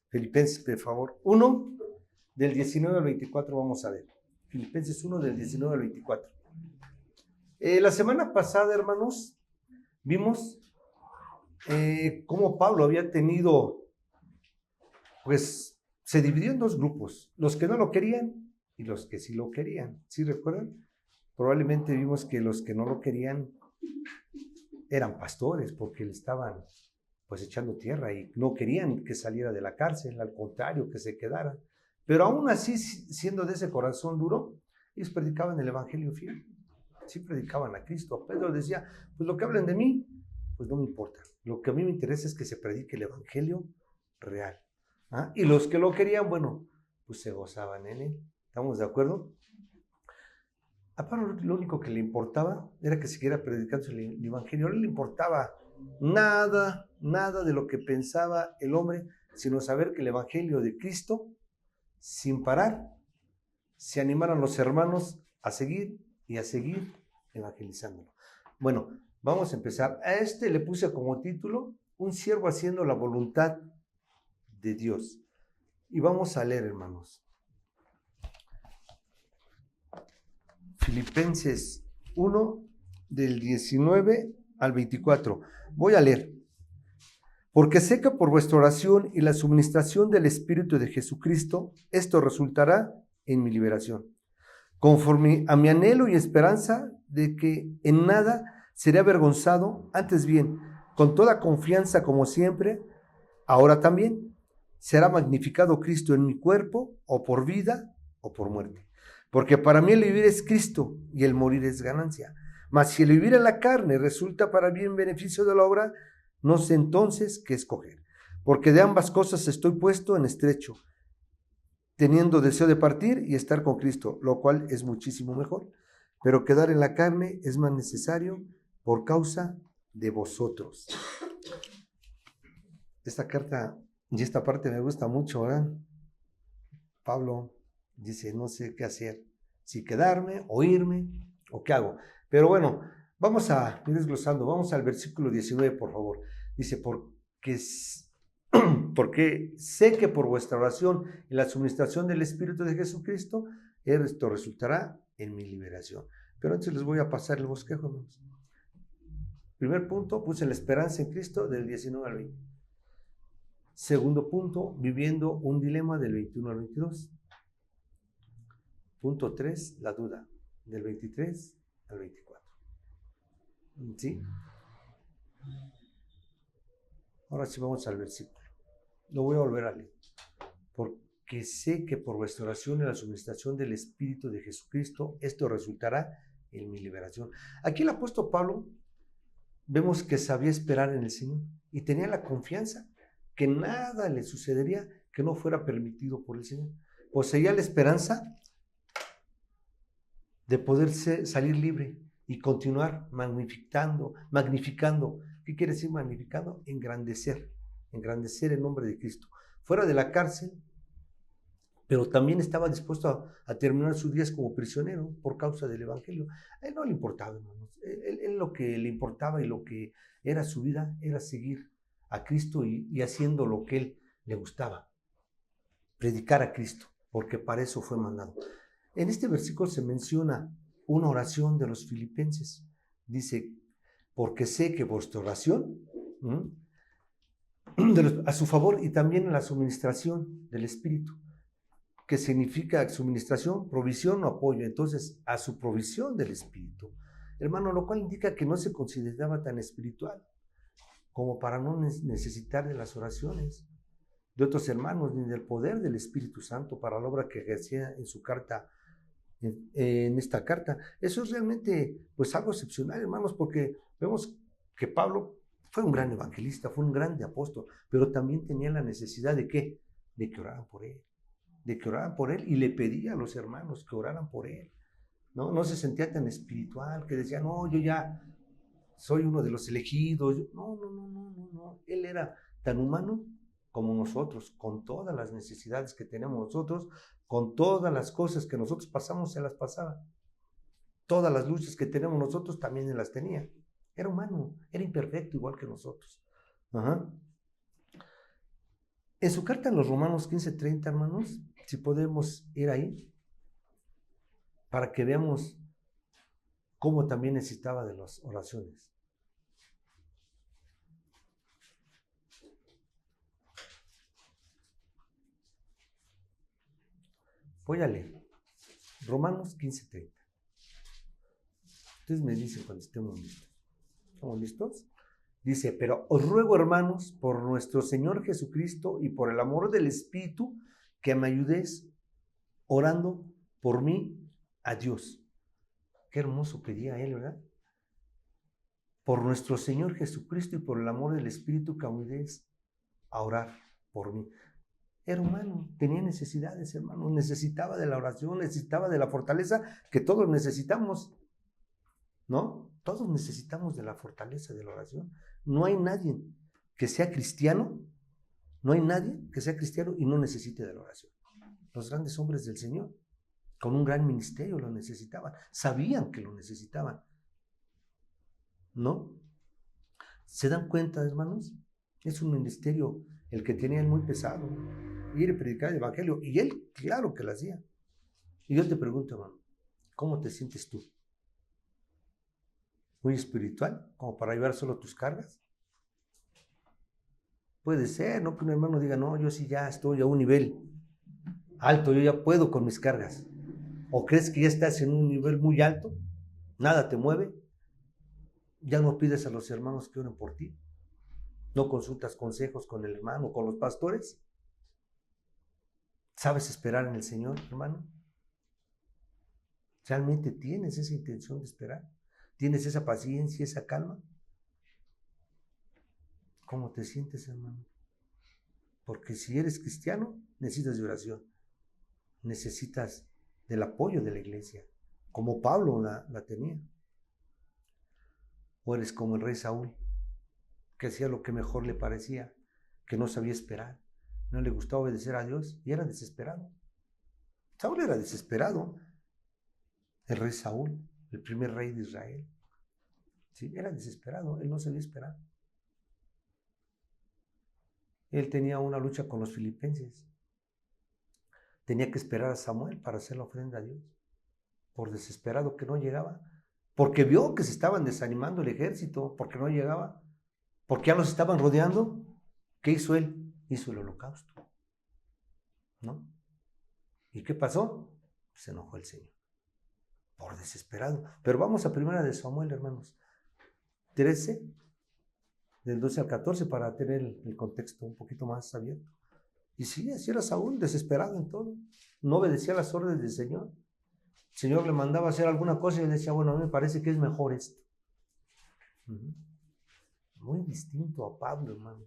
Filipenses, por favor. 1, del 19 al 24, vamos a ver. Filipenses 1, del 19 al 24. La semana pasada, hermanos, vimos cómo Pablo había tenido, pues, se dividió en dos grupos, los que no lo querían y los que sí lo querían. ¿Sí recuerdan? Probablemente vimos que los que no lo querían eran pastores, porque le estaban pues echando tierra y no querían que saliera de la cárcel, al contrario, que se quedara. Pero aún así, siendo de ese corazón duro, ellos predicaban el evangelio fiel. Sí predicaban a Cristo. Pedro decía, pues lo que hablen de mí, pues no me importa. Lo que a mí me interesa es que se predique el evangelio real. ¿Ah? Y los que lo querían, bueno, pues se gozaban en él. ¿Estamos de acuerdo? A Pablo lo único que le importaba era que siguiera predicando el evangelio. No le importaba nada de lo que pensaba el hombre, sino saber que el evangelio de Cristo, sin parar, se animaran los hermanos a seguir y a seguir evangelizándolo. Bueno, vamos a empezar. A este le puse como título, un siervo haciendo la voluntad de Dios. Y vamos a leer, hermanos. Filipenses 1, del 19 al 24. Voy a leer. Porque sé que por vuestra oración y la suministración del Espíritu de Jesucristo, esto resultará en mi liberación, conforme a mi anhelo y esperanza de que en nada seré avergonzado, antes bien, con toda confianza como siempre, ahora también, será magnificado Cristo en mi cuerpo, o por vida o por muerte. Porque para mí el vivir es Cristo y el morir es ganancia. Mas si el vivir en la carne resulta para bien beneficio de la obra, no sé entonces qué escoger. Porque de ambas cosas estoy puesto en estrecho, teniendo deseo de partir y estar con Cristo, lo cual es muchísimo mejor. Pero quedar en la carne es más necesario por causa de vosotros. Esta carta y esta parte me gusta mucho, ¿verdad? Pablo dice, no sé qué hacer, si quedarme o irme o qué hago. Pero bueno, vamos a ir desglosando, vamos al versículo 19, por favor. Dice, porque sé que por vuestra oración y la suministración del Espíritu de Jesucristo, esto resultará en mi liberación. Pero antes les voy a pasar el bosquejo, hermanos. Primer punto, puse la esperanza en Cristo del 19 al 20. Segundo punto, viviendo un dilema del 21 al 22. Punto 3, la duda, del 23 al 24. ¿Sí? Ahora sí vamos al versículo. Lo voy a volver a leer. Porque sé que por vuestra oración y la suministración del Espíritu de Jesucristo, esto resultará en mi liberación. Aquí el apóstol Pablo, vemos que sabía esperar en el Señor y tenía la confianza que nada le sucedería que no fuera permitido por el Señor. Poseía la esperanza de poder salir libre y continuar magnificando. ¿Qué quiere decir magnificando? Engrandecer el nombre de Cristo. Fuera de la cárcel, pero también estaba dispuesto a terminar sus días como prisionero por causa del Evangelio. A él no le importaba, hermanos. Él lo que le importaba y lo que era su vida era seguir a Cristo y haciendo lo que él le gustaba, predicar a Cristo, porque para eso fue mandado. En este versículo se menciona una oración de los filipenses. Dice, porque sé que vuestra oración a su favor y también en la suministración del Espíritu, que significa suministración, provisión o apoyo. Entonces, a su provisión del Espíritu, hermano, lo cual indica que no se consideraba tan espiritual como para no necesitar de las oraciones de otros hermanos, ni del poder del Espíritu Santo para la obra que ejercía en su carta, en esta carta. Eso es realmente pues algo excepcional, hermanos, porque vemos que Pablo fue un gran evangelista, fue un grande apóstol, pero también tenía la necesidad de ¿qué? De que oraran por él, y le pedía a los hermanos que oraran por él. No se sentía tan espiritual, que decía, no, yo ya soy uno de los elegidos. No. Él era tan humano como nosotros, con todas las necesidades que tenemos nosotros, con todas las cosas que nosotros pasamos, se las pasaba. Todas las luchas que tenemos nosotros también él las tenía. Era humano, era imperfecto igual que nosotros. Ajá. En su carta a los Romanos 15:30, hermanos, si podemos ir ahí, para que veamos cómo también necesitaba de las oraciones. Voy a leer. Romanos 15:30. Ustedes me dicen cuando estemos listos. ¿Estamos listos? Dice, pero os ruego, hermanos, por nuestro Señor Jesucristo y por el amor del Espíritu, que me ayudéis orando por mí a Dios. Qué hermoso pedía él, ¿verdad? Por nuestro Señor Jesucristo y por el amor del Espíritu, que me ayudéis a orar por mí. Era humano, tenía necesidades, hermano, necesitaba de la oración, necesitaba de la fortaleza que todos necesitamos, ¿no? Todos necesitamos de la fortaleza de la oración. No hay nadie que sea cristiano, no hay nadie que sea cristiano y no necesite de la oración. Los grandes hombres del Señor, con un gran ministerio, lo necesitaban, sabían que lo necesitaban, ¿no? ¿Se dan cuenta, hermanos? Es un ministerio el que tenía él muy pesado, ir a predicar el evangelio, y él, claro que lo hacía. Y yo te pregunto, hermano, ¿cómo te sientes tú? ¿Muy espiritual, como para llevar solo tus cargas? Puede ser, ¿no? Que un hermano diga, no, yo sí ya estoy a un nivel alto, yo ya puedo con mis cargas. ¿O crees que ya estás en un nivel muy alto? Nada te mueve. Ya no pides a los hermanos que oren por ti. No consultas consejos con el hermano, con los pastores. ¿Sabes esperar en el Señor, hermano? ¿Realmente tienes esa intención de esperar? ¿Tienes esa paciencia, esa calma? ¿Cómo te sientes, hermano? Porque si eres cristiano, necesitas de oración. Necesitas del apoyo de la iglesia, como Pablo la tenía. O eres como el rey Saúl, que hacía lo que mejor le parecía, que no sabía esperar, no le gustaba obedecer a Dios y era desesperado. Saúl era desesperado. El rey Saúl, el primer rey de Israel, ¿sí? Era desesperado, él no sabía esperar. Él tenía una lucha con los filipenses. Tenía que esperar a Samuel para hacer la ofrenda a Dios, por desesperado que no llegaba, porque vio que se estaban desanimando el ejército, porque no llegaba, porque ya los estaban rodeando. ¿Qué hizo él? Hizo el holocausto, ¿no? ¿Y qué pasó? Se enojó el Señor, por desesperado. Pero vamos a primera de Samuel, hermanos, 13, del 12 al 14, para tener el contexto un poquito más abierto. Y sí, así era Saúl, desesperado en todo. No obedecía las órdenes del Señor. El Señor le mandaba a hacer alguna cosa y él decía, bueno, a mí me parece que es mejor esto. Muy distinto a Pablo, hermano.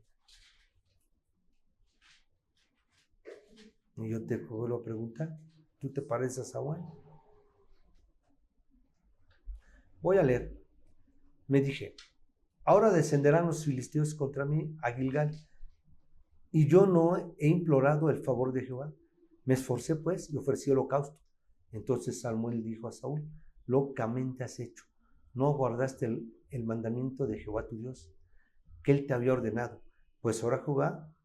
Y yo te vuelvo a preguntar, ¿tú te pareces a Saúl? Voy a leer. Me dije, ahora descenderán los filisteos contra mí a Gilgal, y yo no he implorado el favor de Jehová. Me esforcé pues y ofrecí holocausto. Entonces Samuel dijo a Saúl, locamente has hecho, no guardaste el mandamiento de Jehová tu Dios, que él te había ordenado, pues ahora Jehová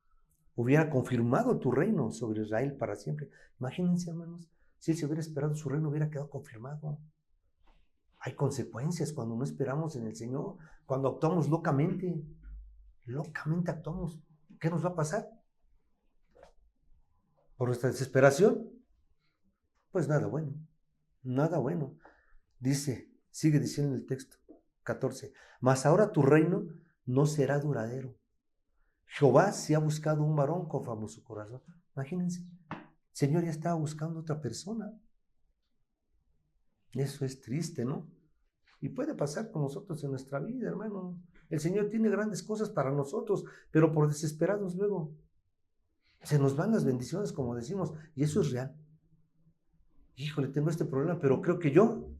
hubiera confirmado tu reino sobre Israel para siempre. Imagínense, hermanos, si él se hubiera esperado, su reino hubiera quedado confirmado. Hay consecuencias cuando no esperamos en el Señor, cuando actuamos locamente actuamos. ¿Qué nos va a pasar? ¿Por nuestra desesperación? Pues nada bueno, nada bueno. Dice, sigue diciendo el texto 14, mas ahora tu reino no será duradero. Jehová sí ha buscado un varón conforme a su corazón. Imagínense, el Señor ya estaba buscando otra persona. Eso es triste, ¿no? Y puede pasar con nosotros en nuestra vida, hermano. El Señor tiene grandes cosas para nosotros, pero por desesperados luego se nos van las bendiciones, como decimos, y eso es real. Híjole, tengo este problema, pero creo que yo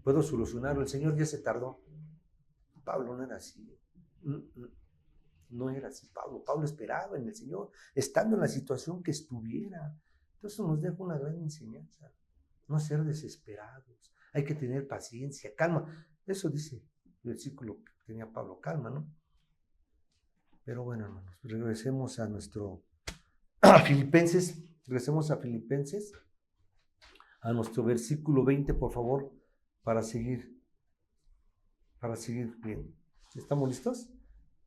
puedo solucionarlo. El Señor ya se tardó. Pablo no era así. No era así Pablo. Pablo esperaba en el Señor, estando en la situación que estuviera. Entonces nos deja una gran enseñanza. No ser desesperados. Hay que tener paciencia, calma. Eso dice el versículo que tenía Pablo, calma, ¿no? Pero bueno, hermanos, regresemos a Filipenses, a nuestro versículo 20, por favor, para seguir bien. ¿Estamos listos?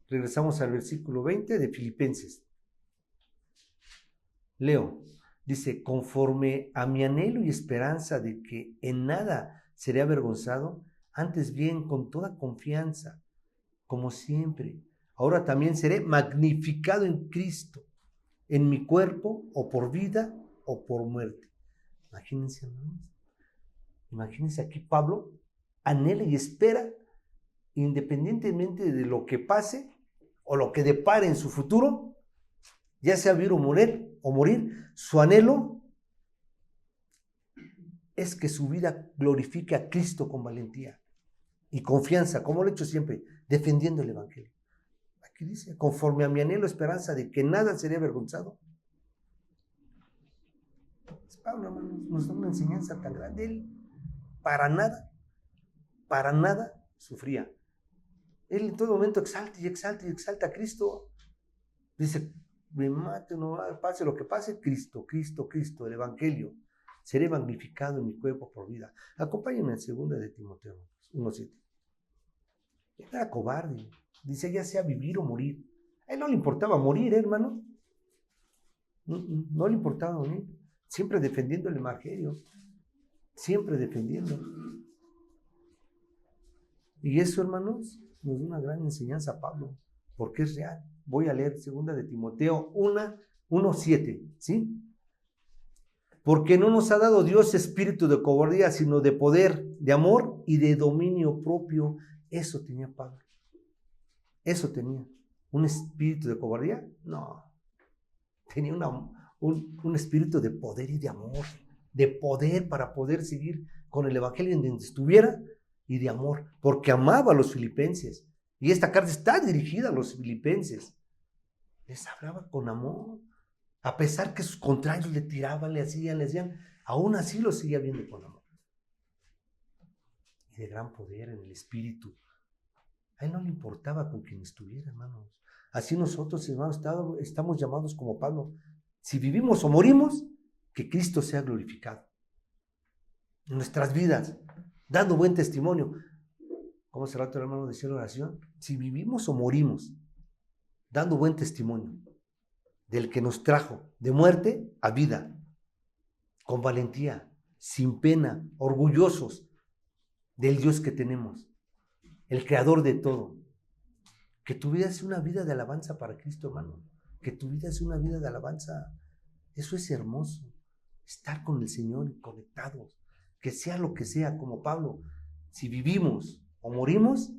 Regresamos al versículo 20 de Filipenses. Leo, dice, conforme a mi anhelo y esperanza de que en nada seré avergonzado, antes bien con toda confianza, como siempre, ahora también seré magnificado en Cristo, en mi cuerpo, o por vida, o por muerte. Imagínense, hermanos. Imagínense aquí Pablo anhela y espera, independientemente de lo que pase, o lo que depare en su futuro, ya sea vivir o morir, su anhelo es que su vida glorifique a Cristo con valentía y confianza, como lo he hecho siempre, defendiendo el Evangelio. Aquí dice, conforme a mi anhelo, esperanza de que nada sería avergonzado. Pablo, hermanos, nos da una enseñanza tan grande. Él para nada sufría. Él en todo momento exalta y exalta y exalta a Cristo. Dice, me mate, no pase lo que pase, Cristo, Cristo, Cristo, el Evangelio. Seré magnificado en mi cuerpo por vida. Acompáñenme en 2 de Timoteo 1:7. Él era cobarde. Dice, ya sea vivir o morir. A él no le importaba morir, hermano. No le importaba morir. Siempre defendiendo el Evangelio. Siempre defendiendo. Y eso, hermanos, nos da una gran enseñanza a Pablo, porque es real. Voy a leer 2 de Timoteo 1:7, ¿sí? Porque no nos ha dado Dios espíritu de cobardía, sino de poder, de amor y de dominio propio. Eso tenía Pablo. Eso tenía. ¿Un espíritu de cobardía? No. Tenía un espíritu de poder y de amor. De poder para poder seguir con el Evangelio en donde estuviera, y de amor, porque amaba a los filipenses. Y esta carta está dirigida a los filipenses. Les hablaba con amor. A pesar que sus contrarios le tiraban, le hacían, aún así los seguía viendo con amor. Y de gran poder en el espíritu. A él no le importaba con quien estuviera, hermanos. Así nosotros, hermanos, estamos llamados como Pablo. Si vivimos o morimos, que Cristo sea glorificado en nuestras vidas, dando buen testimonio. Como hace rato el hermano decía en la oración, si vivimos o morimos, dando buen testimonio del que nos trajo de muerte a vida, con valentía, sin pena, orgullosos del Dios que tenemos, el creador de todo. Que tu vida sea una vida de alabanza para Cristo, hermano. Que tu vida sea una vida de alabanza. Eso es hermoso. Estar con el Señor y conectados. Que sea lo que sea, como Pablo. Si vivimos o morimos,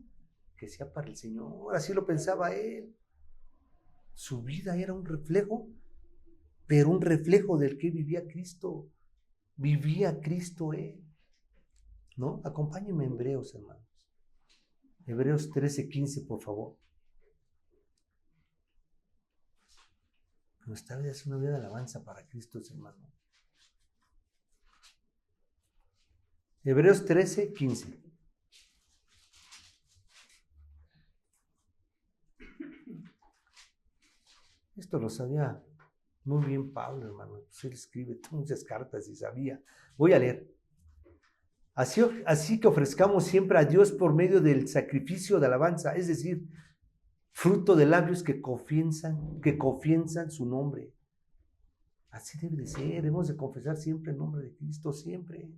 que sea para el Señor. Así lo pensaba él. Su vida era un reflejo, pero un reflejo del que vivía Cristo. Vivía Cristo él. ¿No? Acompáñenme en Hebreos, hermanos. Hebreos 13:15, por favor. Nuestra vida es una vida de alabanza para Cristo, hermano. Hebreos 13:15. Esto lo sabía muy bien Pablo, hermano. Pues él escribe muchas cartas y sabía. Voy a leer. Así que ofrezcamos siempre a Dios por medio del sacrificio de alabanza, es decir, fruto de labios que confiesan su nombre. Así debe de ser. Debemos de confesar siempre el nombre de Cristo, siempre.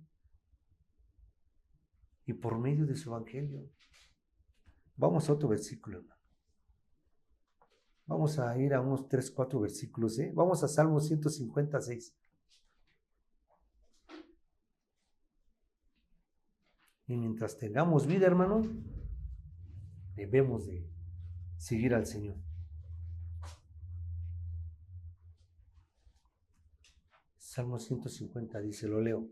Y por medio de su evangelio. Vamos a otro versículo, hermano. Vamos a ir a unos 3, 4 versículos, ¿eh? Vamos a Salmo 156. Y mientras tengamos vida, hermano, debemos de seguir al Señor. Salmo 150 dice, lo leo.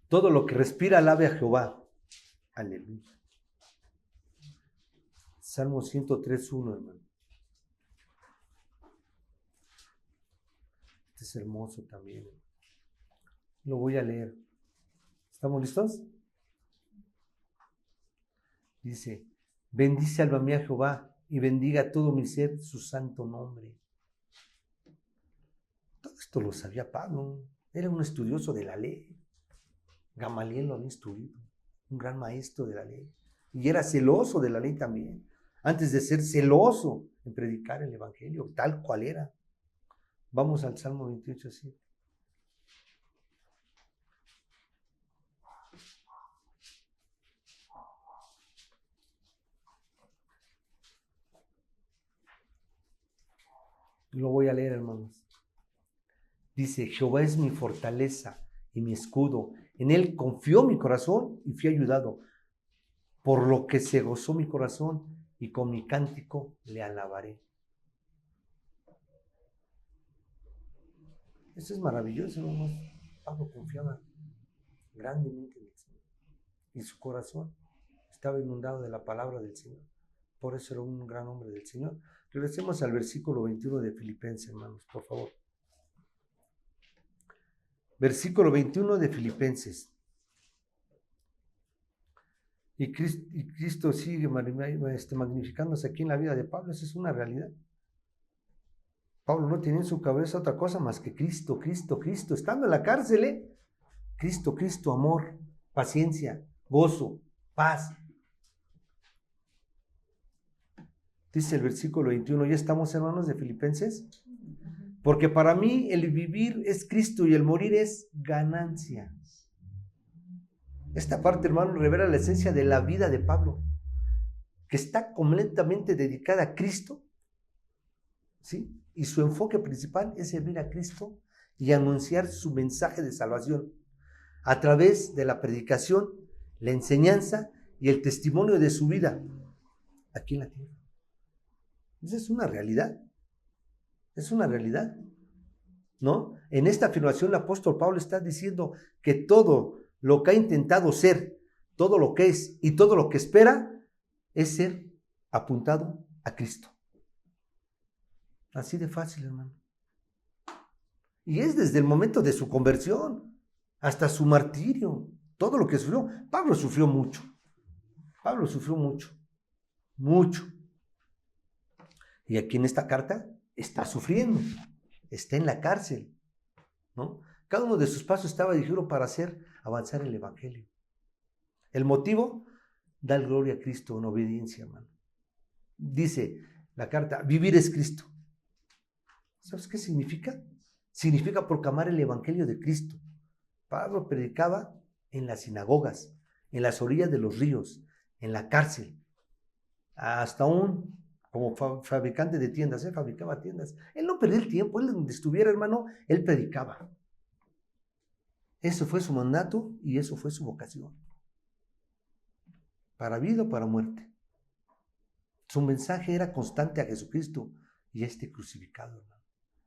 Todo lo que respira alabe a Jehová. Aleluya. Salmo 103:1, hermano. Este es hermoso también. Lo voy a leer. ¿Estamos listos? Dice, bendice alma mía Jehová, y bendiga todo mi ser su santo nombre. Todo esto lo sabía Pablo. Era un estudioso de la ley. Gamaliel lo había instruido, un gran maestro de la ley. Y era celoso de la ley también, antes de ser celoso en predicar el evangelio, tal cual era. Vamos al Salmo 28, así. Lo voy a leer, hermanos. Dice: Jehová es mi fortaleza y mi escudo. En él confió mi corazón y fui ayudado. Por lo que se gozó mi corazón y con mi cántico le alabaré. Eso es maravilloso, hermanos. Pablo confiaba grandemente en el Señor. Y su corazón estaba inundado de la palabra del Señor. Por eso era un gran hombre del Señor. Regresemos al versículo 21 de Filipenses, hermanos, por favor. Versículo 21 de Filipenses. Y Cristo sigue magnificándose aquí en la vida de Pablo. Esa es una realidad. Pablo no tenía en su cabeza otra cosa más que Cristo, Cristo, Cristo. Estando en la cárcel, Cristo, Cristo, amor, paciencia, gozo, paz. Dice el versículo 21, ¿ya estamos, hermanos, de Filipenses? Porque para mí el vivir es Cristo y el morir es ganancia. Esta parte, hermano, revela la esencia de la vida de Pablo, que está completamente dedicada a Cristo, ¿sí? Y su enfoque principal es servir a Cristo y anunciar su mensaje de salvación a través de la predicación, la enseñanza y el testimonio de su vida aquí en la tierra. Esa es una realidad. Es una realidad, ¿no? En esta afirmación el apóstol Pablo está diciendo que todo lo que ha intentado ser, todo lo que es y todo lo que espera es ser apuntado a Cristo. Así de fácil, hermano. Y es desde el momento de su conversión hasta su martirio, todo lo que sufrió. Pablo sufrió mucho. Pablo sufrió mucho. Mucho. Y aquí en esta carta está sufriendo. Está en la cárcel, ¿no? Cada uno de sus pasos estaba dirigido para hacer avanzar el evangelio. El motivo, dar gloria a Cristo en obediencia, hermano. Dice la carta, vivir es Cristo. ¿Sabes qué significa? Significa proclamar el evangelio de Cristo. Pablo predicaba en las sinagogas, en las orillas de los ríos, en la cárcel, hasta como fabricante de tiendas, él fabricaba tiendas. Él no perdía el tiempo, él donde estuviera, hermano, él predicaba. Eso fue su mandato y eso fue su vocación. Para vida o para muerte. Su mensaje era constante a Jesucristo y a este crucificado, hermano.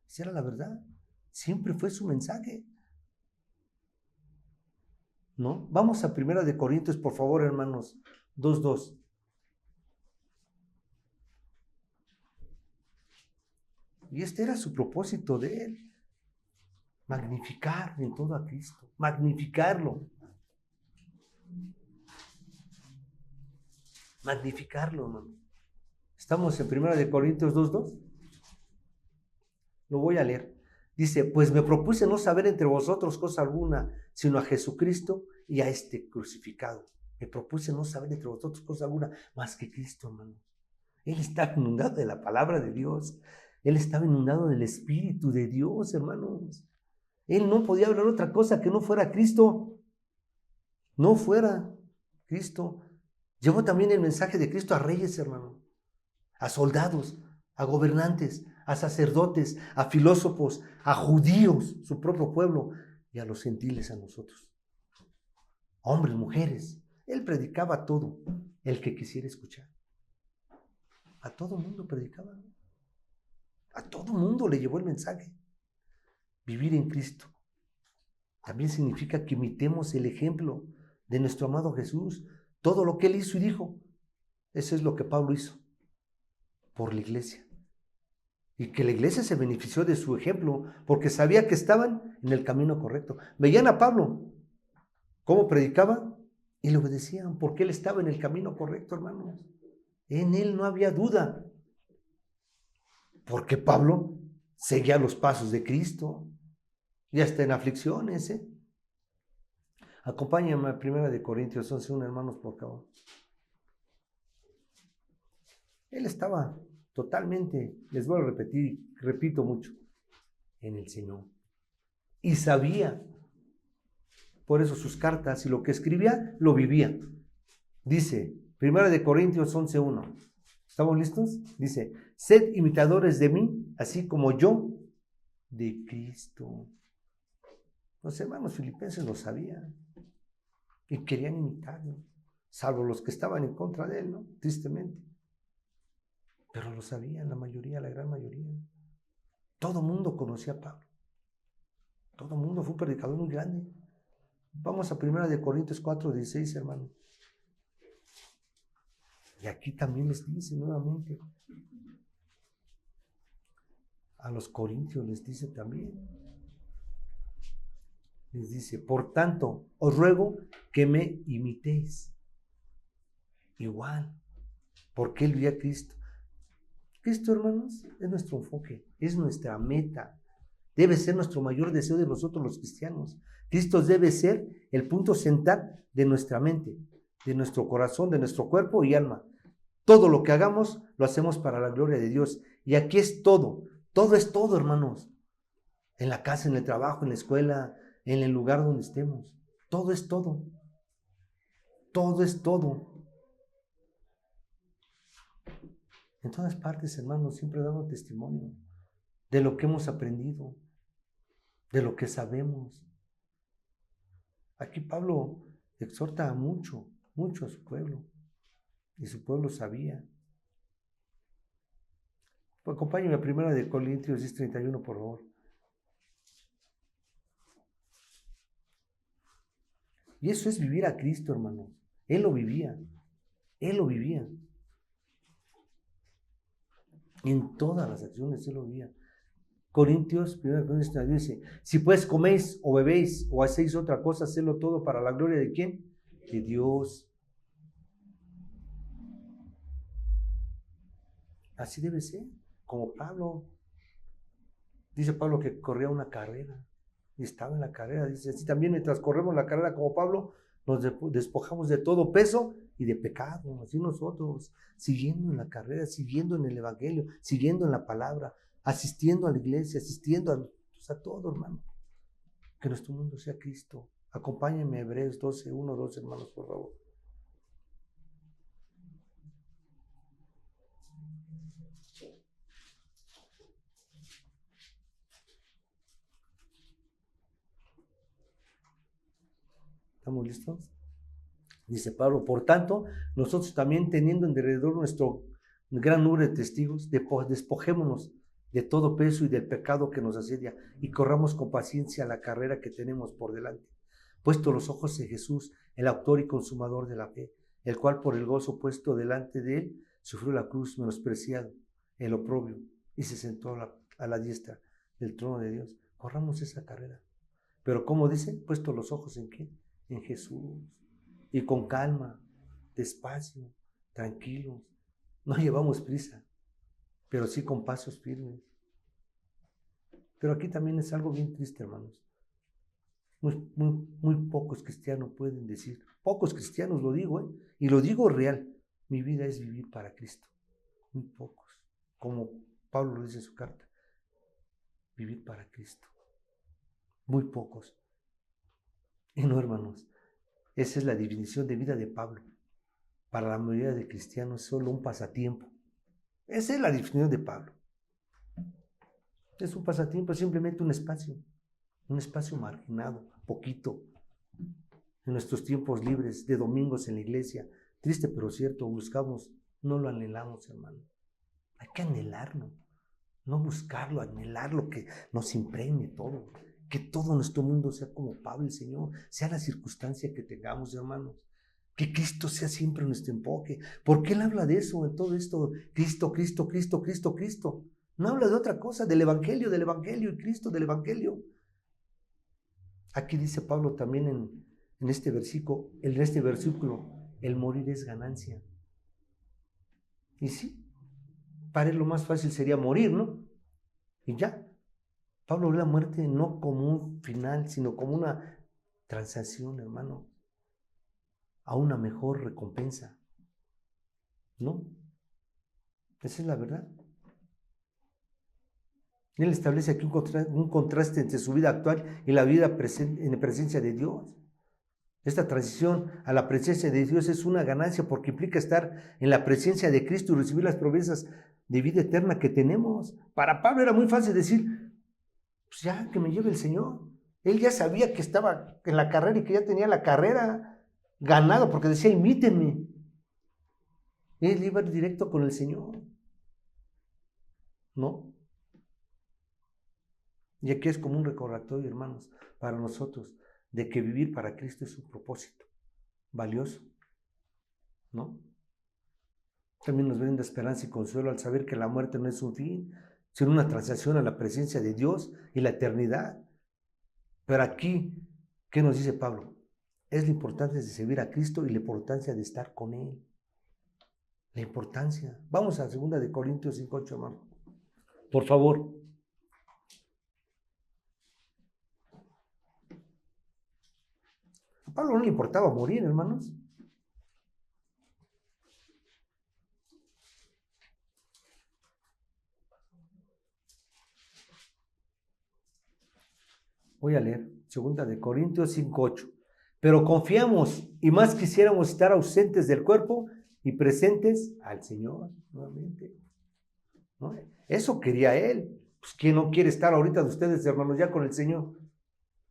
Esa era la verdad. Siempre fue su mensaje. ¿No? Vamos a 1 de Corintios, por favor, hermanos. 2:2. Y este era su propósito de él. Magnificar en todo a Cristo. Magnificarlo. Magnificarlo, hermano. Estamos en 1 de Corintios 2:2. Lo voy a leer. Dice, pues me propuse no saber entre vosotros cosa alguna, sino a Jesucristo y a este crucificado. Me propuse no saber entre vosotros cosa alguna, más que Cristo, hermano. Él estaba inundado de la palabra de Dios. Él estaba inundado del Espíritu de Dios, hermanos. Él no podía hablar otra cosa que no fuera Cristo. No fuera Cristo. Llevó también el mensaje de Cristo a reyes, hermano. A soldados, a gobernantes, a sacerdotes, a filósofos, a judíos, su propio pueblo, y a los gentiles, a nosotros. Hombres, mujeres. Él predicaba a todo el que quisiera escuchar. A todo mundo predicaba. A todo mundo le llevó el mensaje. Vivir en Cristo también significa que imitemos el ejemplo de nuestro amado Jesús. Todo lo que Él hizo y dijo, eso es lo que Pablo hizo por la iglesia. Y que la iglesia se benefició de su ejemplo porque sabía que estaban en el camino correcto. Veían a Pablo cómo predicaba y le obedecían porque él estaba en el camino correcto, hermanos. En él no había duda. Porque Pablo seguía los pasos de Cristo. Ya está en aflicciones, ¿eh? Acompáñame a 1 Corintios 11:1, hermanos, por favor. Él estaba totalmente, les voy a repetir, repito mucho, en el Señor. Y sabía, por eso sus cartas y lo que escribía, lo vivía. Dice, 1 Corintios 11:1. ¿Estamos listos? Dice, sed imitadores de mí, así como yo de Cristo. Los hermanos filipenses lo sabían y querían imitarlo, salvo los que estaban en contra de él, ¿no? Tristemente. Pero lo sabían la mayoría, la gran mayoría. Todo mundo conocía a Pablo. Todo mundo, fue un predicador muy grande. Vamos a 1 Corintios 4:16, hermano. Y aquí también les dice nuevamente. A los corintios les dice también. Les dice, por tanto, os ruego que me imitéis. Igual, porque él vio a Cristo. Cristo, hermanos, es nuestro enfoque, es nuestra meta. Debe ser nuestro mayor deseo de nosotros los cristianos. Cristo debe ser el punto central de nuestra mente, de nuestro corazón, de nuestro cuerpo y alma. Todo lo que hagamos, lo hacemos para la gloria de Dios. Y aquí es todo. Todo es todo, hermanos. En la casa, en el trabajo, en la escuela, en el lugar donde estemos. Todo es todo. Todo es todo. En todas partes, hermanos, siempre dando testimonio de lo que hemos aprendido, de lo que sabemos. Aquí Pablo exhorta mucho, mucho a su pueblo. Y su pueblo sabía. Pues acompáñenme a 1 Corintios 10:31, por favor. Y eso es vivir a Cristo, hermanos. Él lo vivía. Él lo vivía. En todas las acciones Él lo vivía. 1 Corintios dice, si pues coméis o bebéis o hacéis otra cosa, hacedlo todo para la gloria de ¿quién? De Dios. Así debe ser, como Pablo. Dice Pablo que corría una carrera y estaba en la carrera. Dice, así también mientras corremos la carrera como Pablo, nos despojamos de todo peso y de pecado. Así nosotros, siguiendo en la carrera, siguiendo en el Evangelio, siguiendo en la palabra, asistiendo a la iglesia, asistiendo a todo, hermano. Que nuestro mundo sea Cristo. Acompáñenme a Hebreos 12:1-2, hermanos, por favor. ¿Estamos listos? Dice Pablo, por tanto, nosotros también teniendo en derredor nuestro gran número de testigos, despojémonos de todo peso y del pecado que nos asedia y corramos con paciencia la carrera que tenemos por delante. Puesto los ojos en Jesús, el autor y consumador de la fe, el cual por el gozo puesto delante de él, sufrió la cruz, menospreciado, el oprobio, y se sentó a la diestra del trono de Dios. Corramos esa carrera. Pero ¿cómo dice? Puesto los ojos ¿en qué? En Jesús. Y con calma, despacio, tranquilos. No llevamos prisa, pero sí con pasos firmes. Pero aquí también es algo bien triste, hermanos. Muy pocos cristianos pueden decir, pocos cristianos lo digo, y lo digo real, mi vida es vivir para Cristo. Muy pocos, como Pablo lo dice en su carta, vivir para Cristo. Muy pocos. Y no, hermanos, esa es la definición de vida de Pablo. Para la mayoría de cristianos es solo un pasatiempo. Esa es la definición de Pablo. Es un pasatiempo, es simplemente un espacio marginado, poquito. En nuestros tiempos libres, de domingos en la iglesia, triste pero cierto, buscamos, no lo anhelamos, hermano. Hay que anhelarlo, no buscarlo, anhelarlo, que nos impregne todo. Que todo nuestro mundo sea como Pablo, el Señor, sea la circunstancia que tengamos, hermanos. Que Cristo sea siempre nuestro enfoque. ¿Por qué Él habla de eso en todo esto? Cristo, Cristo, Cristo, Cristo, Cristo. No habla de otra cosa, del Evangelio y Cristo, del Evangelio. Aquí dice Pablo también en este versículo, el morir es ganancia. Y sí, para él lo más fácil sería morir, ¿no? Y ya. Pablo ve la muerte no como un final, sino como una transacción, hermano, a una mejor recompensa. ¿No? Esa es la verdad. Él establece aquí un contraste entre su vida actual y la vida en presencia de Dios. Esta transición a la presencia de Dios es una ganancia porque implica estar en la presencia de Cristo y recibir las promesas de vida eterna que tenemos. Para Pablo era muy fácil decir, pues ya, que me lleve el Señor. Él ya sabía que estaba en la carrera y que ya tenía la carrera ganado porque decía, imítenme. Él iba directo con el Señor, ¿no? Y aquí es como un recordatorio, hermanos, para nosotros, de que vivir para Cristo es un propósito valioso, ¿no? También nos brinda esperanza y consuelo al saber que la muerte no es un fin, sino una transacción a la presencia de Dios y la eternidad. Pero aquí, ¿qué nos dice Pablo? Es la importancia de servir a Cristo y la importancia de estar con Él. La importancia. Vamos a 2 Corintios 5:8, hermano. Por favor. A Pablo no le importaba morir, hermanos. Voy a leer 2 Corintios 5:8. Pero confiamos y más quisiéramos estar ausentes del cuerpo y presentes al Señor nuevamente. ¿No? Eso quería él. Pues ¿quién no quiere estar ahorita de ustedes, hermanos, ya con el Señor?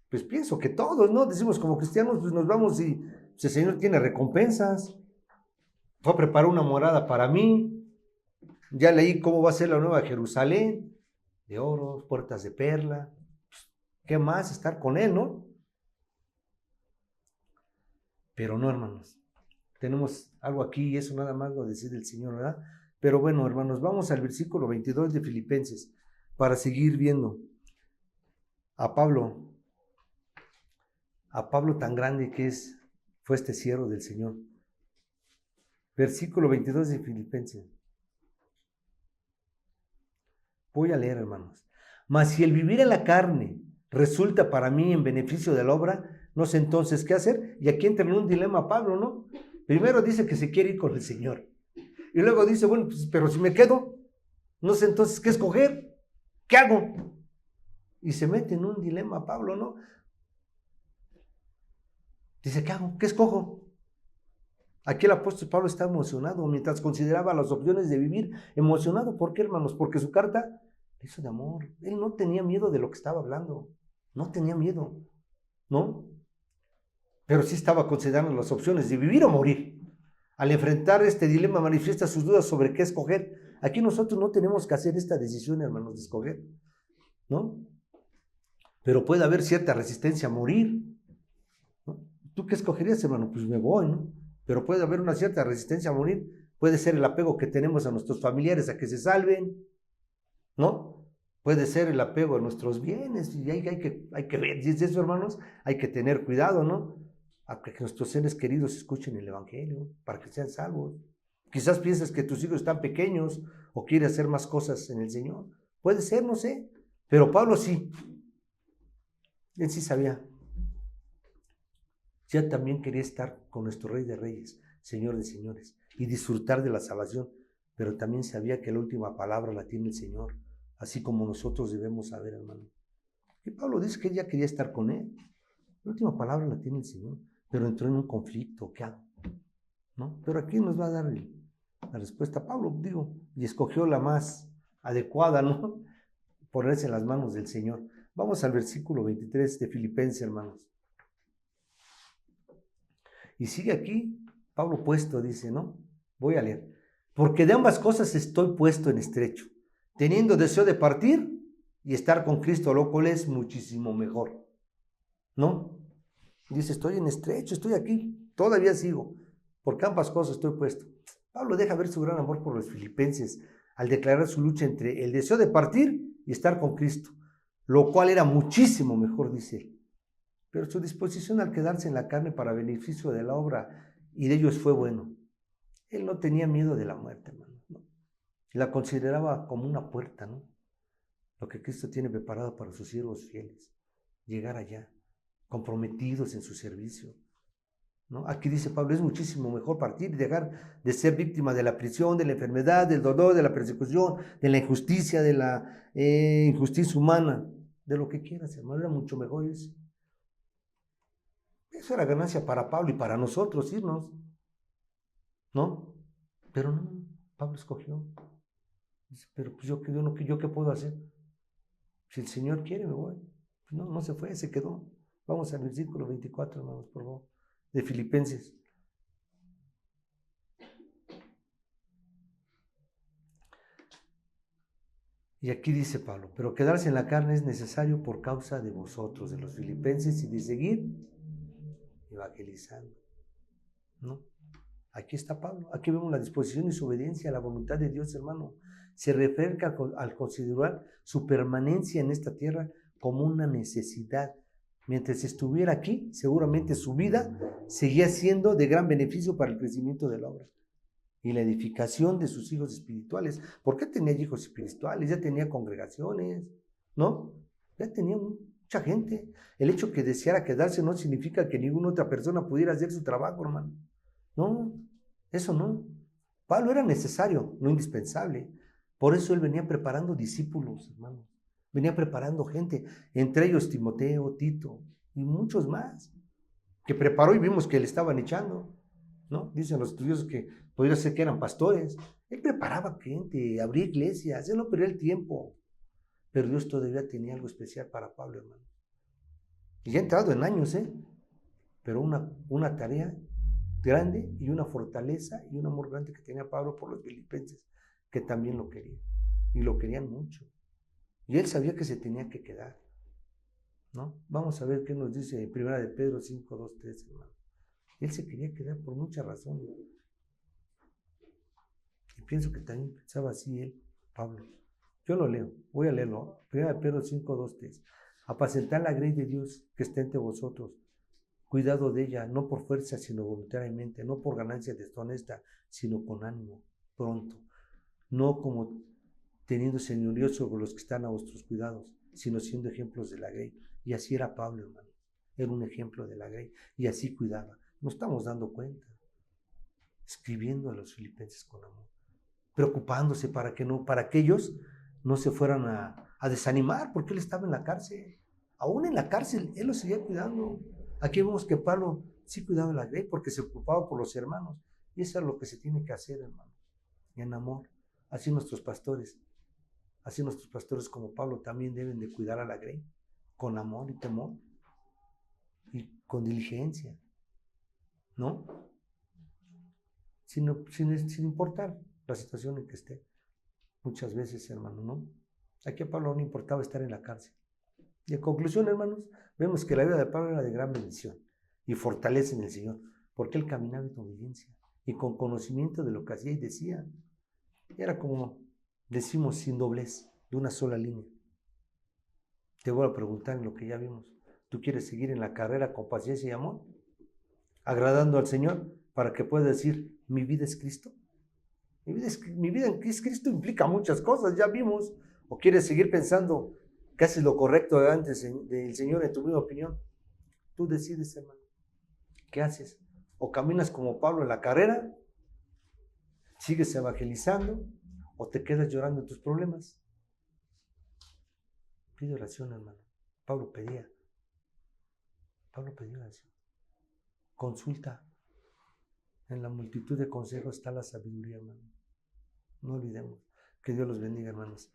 Pues pienso que todos, ¿no? Decimos como cristianos, pues nos vamos y pues el Señor tiene recompensas. Fue a preparar una morada para mí. Ya leí cómo va a ser la nueva Jerusalén, de oro, puertas de perla. ¿Qué más? Estar con Él, ¿no? Pero no, hermanos. Tenemos algo aquí y eso nada más lo decide el Señor, ¿verdad? Pero bueno, hermanos, vamos al versículo 22 de Filipenses para seguir viendo a Pablo tan grande que fue este siervo del Señor. Versículo 22 de Filipenses. Voy a leer, hermanos. Mas si el vivir en la carne resulta para mí en beneficio de la obra, no sé entonces qué hacer. Y aquí entra en un dilema Pablo, ¿no? Primero dice que se quiere ir con el Señor. Y luego dice, bueno, pues, pero si me quedo, no sé entonces qué escoger. ¿Qué hago? Y se mete en un dilema Pablo, ¿no? Dice, ¿qué hago? ¿Qué escojo? Aquí el apóstol Pablo está emocionado mientras consideraba las opciones de vivir. Emocionado, ¿por qué, hermanos? Porque su carta la hizo de amor. Él no tenía miedo de lo que estaba hablando. No tenía miedo, ¿no? Pero sí estaba considerando las opciones de vivir o morir. Al enfrentar este dilema manifiesta sus dudas sobre qué escoger. Aquí nosotros no tenemos que hacer esta decisión, hermanos, de escoger, ¿no? Pero puede haber cierta resistencia a morir, ¿no? ¿Tú qué escogerías, hermano? Pues me voy, ¿no? Pero puede haber una cierta resistencia a morir. Puede ser el apego que tenemos a nuestros familiares a que se salven, ¿no? Puede ser el apego a nuestros bienes. Y hay que ver, si es eso, hermanos, hay que tener cuidado, ¿no? A que nuestros seres queridos escuchen el Evangelio para que sean salvos. Quizás piensas que tus hijos están pequeños o quieres hacer más cosas en el Señor. Puede ser, no sé. Pero Pablo sí. Él sí sabía. Ya también quería estar con nuestro Rey de Reyes, Señor de Señores, y disfrutar de la salvación. Pero también sabía que la última palabra la tiene el Señor, así como nosotros debemos saber, hermano. Y Pablo dice que él ya quería estar con Él. La última palabra la tiene el Señor, pero entró en un conflicto. ¿Qué hago? ¿No? Pero aquí nos va a dar la respuesta. Pablo, digo, y escogió la más adecuada, ¿no? Ponerse en las manos del Señor. Vamos al versículo 23 de Filipenses, hermanos. Y sigue aquí, Pablo puesto, dice, ¿no? Voy a leer. Porque de ambas cosas estoy puesto en estrecho, teniendo deseo de partir y estar con Cristo, lo cual es muchísimo mejor, ¿no? Dice, estoy en estrecho, estoy aquí, todavía sigo, porque ambas cosas estoy puesto. Pablo deja ver su gran amor por los filipenses al declarar su lucha entre el deseo de partir y estar con Cristo, lo cual era muchísimo mejor, dice él. Pero su disposición al quedarse en la carne para beneficio de la obra y de ellos fue bueno. Él no tenía miedo de la muerte, hermano. ¿No? La consideraba como una puerta, ¿no? Lo que Cristo tiene preparado para sus siervos fieles. Llegar allá, comprometidos en su servicio, ¿no? Aquí dice Pablo, es muchísimo mejor partir y dejar de ser víctima de la prisión, de la enfermedad, del dolor, de la persecución, de la injusticia, de la injusticia humana, de lo que quieras, hermano. Era mucho mejor eso. Eso era ganancia para Pablo y para nosotros irnos, ¿no? Pero no, Pablo escogió. Dice, pero pues yo qué puedo hacer. Si el Señor quiere, me voy. No, no se fue, se quedó. Vamos al versículo 24, hermanos, por favor, de Filipenses. Y aquí dice Pablo, pero quedarse en la carne es necesario por causa de vosotros, de los filipenses, y de seguir evangelizando, ¿no? Aquí está Pablo, aquí vemos la disposición y su obediencia a la voluntad de Dios, hermano. Se refiere al considerar su permanencia en esta tierra como una necesidad. Mientras estuviera aquí, seguramente su vida seguía siendo de gran beneficio para el crecimiento de la obra y la edificación de sus hijos espirituales. ¿Por qué tenía hijos espirituales? Ya tenía congregaciones, ¿no? Ya tenía mucha gente. El hecho que deseara quedarse no significa que ninguna otra persona pudiera hacer su trabajo, hermano. No, eso no. Pablo era necesario, no indispensable. Por eso él venía preparando discípulos, hermano. Venía preparando gente, entre ellos Timoteo, Tito y muchos más, que preparó y vimos que le estaban echando, ¿no? Dicen los estudiosos que podría ser que eran pastores. Él preparaba gente, abría iglesias, él no perdía el tiempo. Pero Dios todavía tenía algo especial para Pablo, hermano. Y ya ha entrado en años, pero una tarea grande y una fortaleza y un amor grande que tenía Pablo por los filipenses, que también lo querían, y lo querían mucho. Y él sabía que se tenía que quedar, ¿no? Vamos a ver qué nos dice en 1 de Pedro 5, 2, 3, hermano. Él se quería quedar por muchas razones. Y pienso que también pensaba así él, Pablo. Yo lo leo, voy a leerlo. 1 de Pedro 5, 2, 3. Apacentar la grey de Dios que está entre vosotros. Cuidado de ella, no por fuerza, sino voluntariamente, no por ganancia deshonesta, sino con ánimo, pronto. No como teniendo señorío sobre los que están a vuestros cuidados, sino siendo ejemplos de la grey. Y así era Pablo, hermano. Era un ejemplo de la grey. Y así cuidaba. Nos estamos dando cuenta. Escribiendo a los filipenses con amor. Preocupándose para que ellos no se fueran a desanimar, porque él estaba en la cárcel. Aún en la cárcel, él los seguía cuidando. Aquí vemos que Pablo sí cuidaba a la grey porque se ocupaba por los hermanos. Y eso es lo que se tiene que hacer, hermano. Y en amor. Así nuestros pastores como Pablo también deben de cuidar a la grey. Con amor y temor. Y con diligencia. ¿No? Sin importar la situación en que esté. Muchas veces, hermano, ¿no? Aquí a Pablo no importaba estar en la cárcel. Y en conclusión, hermanos, vemos que la vida de Pablo era de gran bendición y fortaleza en el Señor, porque él caminaba en obediencia y con conocimiento de lo que hacía y decía. Era como decimos, sin doblez, de una sola línea. Te voy a preguntar en lo que ya vimos. ¿Tú quieres seguir en la carrera con paciencia y amor? Agradando al Señor para que puedas decir, mi vida es Cristo. Mi vida en Cristo implica muchas cosas, ya vimos. ¿O quieres seguir pensando que haces lo correcto delante del Señor en tu misma opinión? Tú decides, hermano. ¿Qué haces? O caminas como Pablo en la carrera, sigues evangelizando, o te quedas llorando en tus problemas. Pide oración, hermano. Pablo pedía oración. Consulta. En la multitud de consejos está la sabiduría, hermano. No olvidemos. Que Dios los bendiga, hermanos.